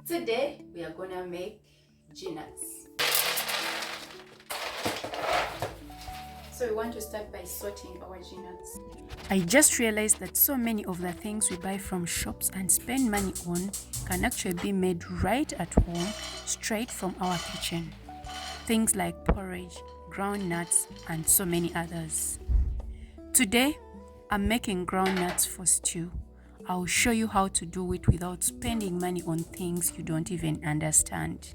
Today we are gonna make G.nuts. So we want to start by sorting our G.nuts. I just realized that so many of the things we buy from shops and spend money on can actually be made right at home, straight from our kitchen. Things like porridge, ground nuts, and so many others. Today, I'm making ground nuts for stew. I'll show you how to do it without spending money on things you don't even understand.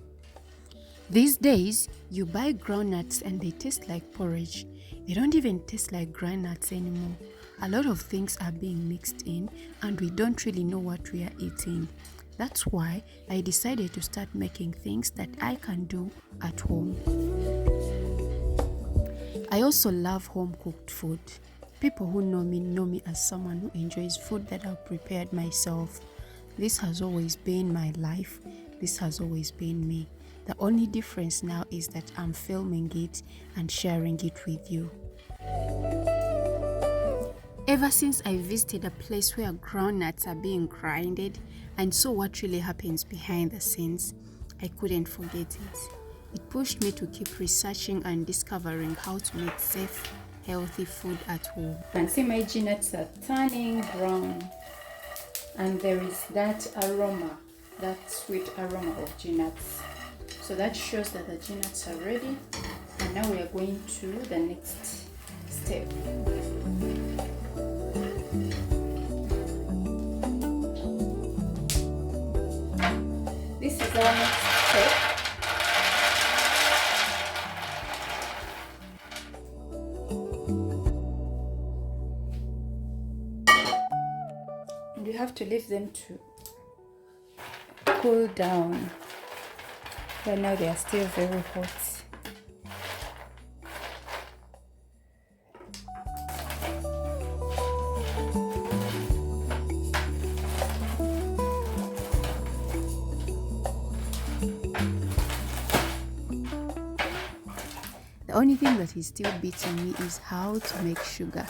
These days, you buy groundnuts and they taste like porridge. They don't even taste like ground nuts anymore. A lot of things are being mixed in and we don't really know what we are eating. That's why I decided to start making things that I can do at home. I also love home-cooked food. People who know me as someone who enjoys food that I've prepared myself. This has always been my life. This has always been me. The only difference now is that I'm filming it and sharing it with you. Ever since I visited a place where groundnuts are being grinded and saw what really happens behind the scenes, I couldn't forget it. It pushed me to keep researching and discovering how to make safe, healthy food at home. You can see my G.nuts are turning brown and there is that aroma, that sweet aroma of G.nuts. So that shows that the G.nuts are ready, and now we are going to the next step. This is our next step. And you have to leave them to cool down. But now they are still very hot. The only thing that is still beating me is how to make sugar.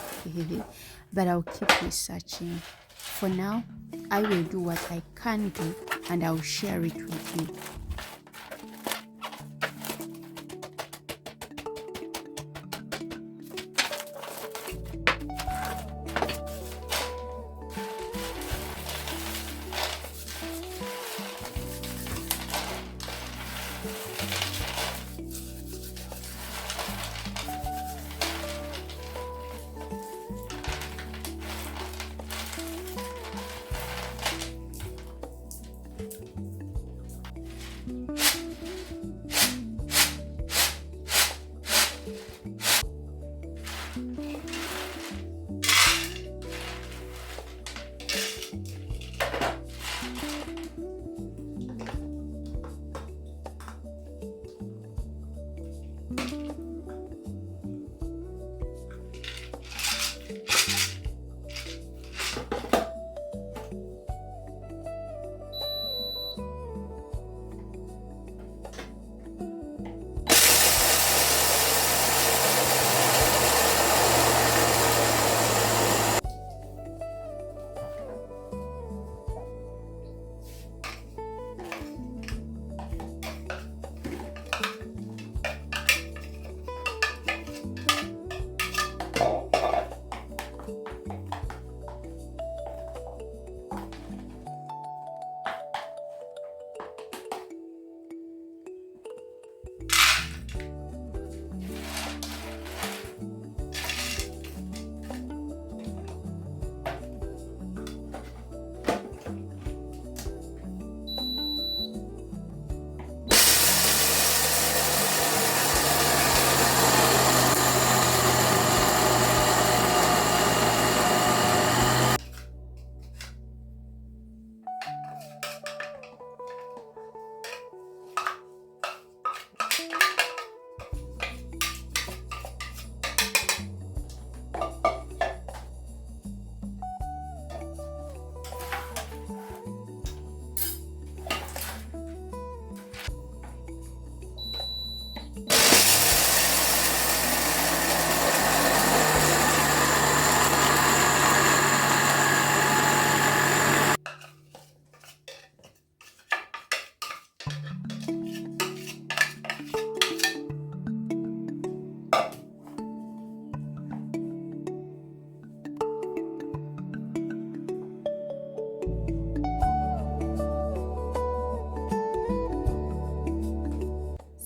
But I'll keep researching. For now, I will do what I can do and I'll share it with you.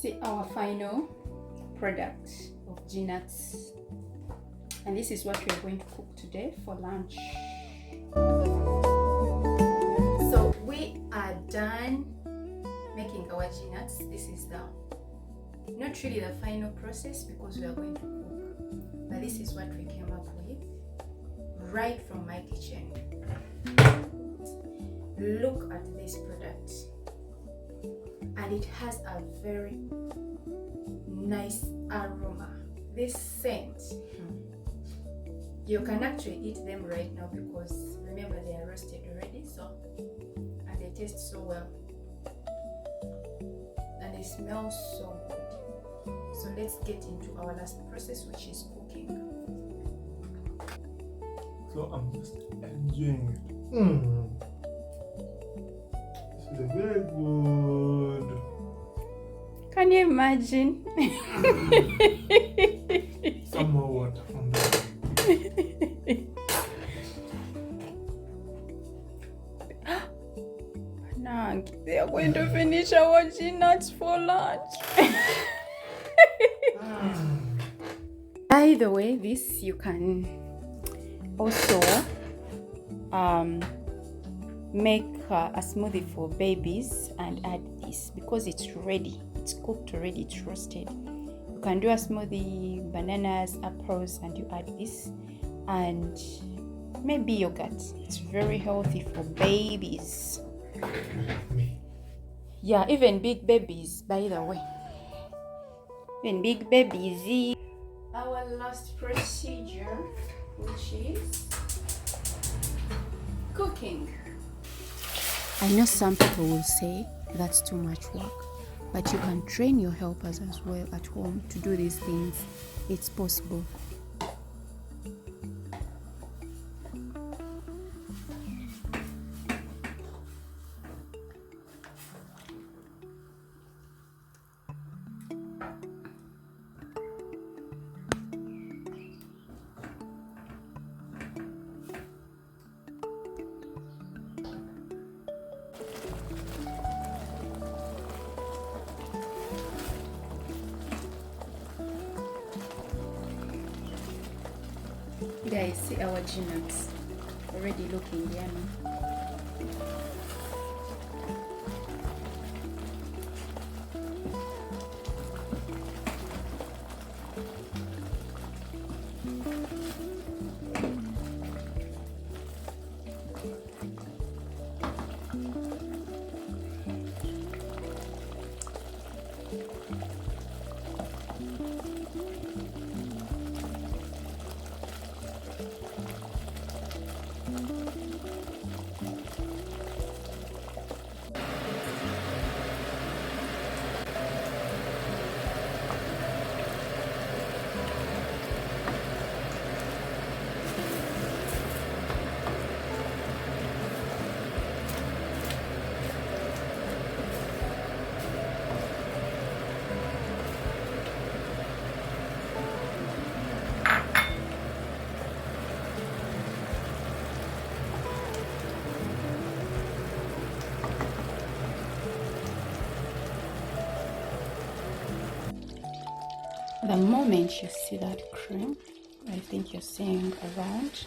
see our final product of G.nuts, and this is what we are going to cook today for lunch. So we are done making our G.nuts. This is the not really the final process because we are going to cook, but this is what we came up with right from my kitchen. Look at this product, and it has a very nice aroma. This scent, you can actually eat them right now because remember they are roasted already, so and they taste so well and they smell so good. So let's get into our last process, which is cooking. So I'm just enjoying it. This is very good. Can you imagine? Some more water from there. Now they are going to finish our G.nuts for lunch. By the way, this you can also make a smoothie for babies and add this because it's ready, it's cooked already, it's roasted. You can do a smoothie, bananas, apples, and you add this, and maybe yogurt. It's very healthy for babies. Yeah, even big babies, by the way. Even big babies. Our last procedure, which is cooking. I know some people will say that's too much work, but you can train your helpers as well at home to do these things. It's possible. Guys, see our G.nuts already looking yummy. The moment you see that cream, I think you're seeing around,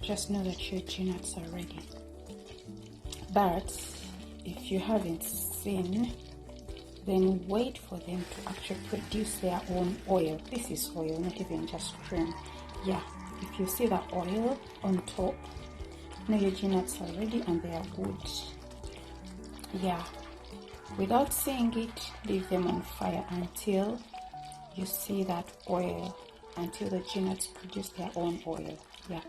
just know that your G.nuts are ready. But if you haven't seen, then wait for them to actually produce their own oil. This is oil, not even just cream. Yeah, if you see the oil on top, know your G.nuts are ready and they are good. Yeah, without seeing it, leave them on fire until you see that oil, until the G.nuts produce their own oil. Yeah.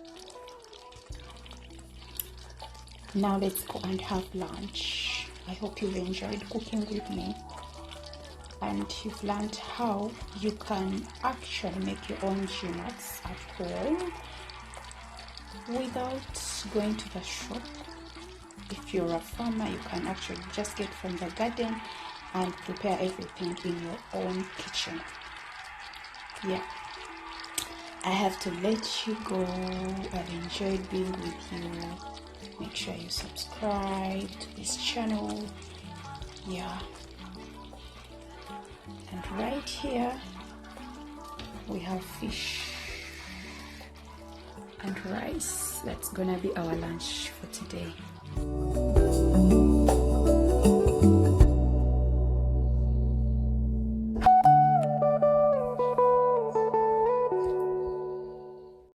Now let's go and have lunch. I hope you've enjoyed cooking with me and you've learned how you can actually make your own G.nuts at home without going to the shop. If you're a farmer, you can actually just get from the garden and prepare everything in your own kitchen. Yeah, I have to let you go. I've enjoyed being with you. Make sure you subscribe to this channel. Yeah, And right here we have fish and rice. That's gonna be our lunch for today.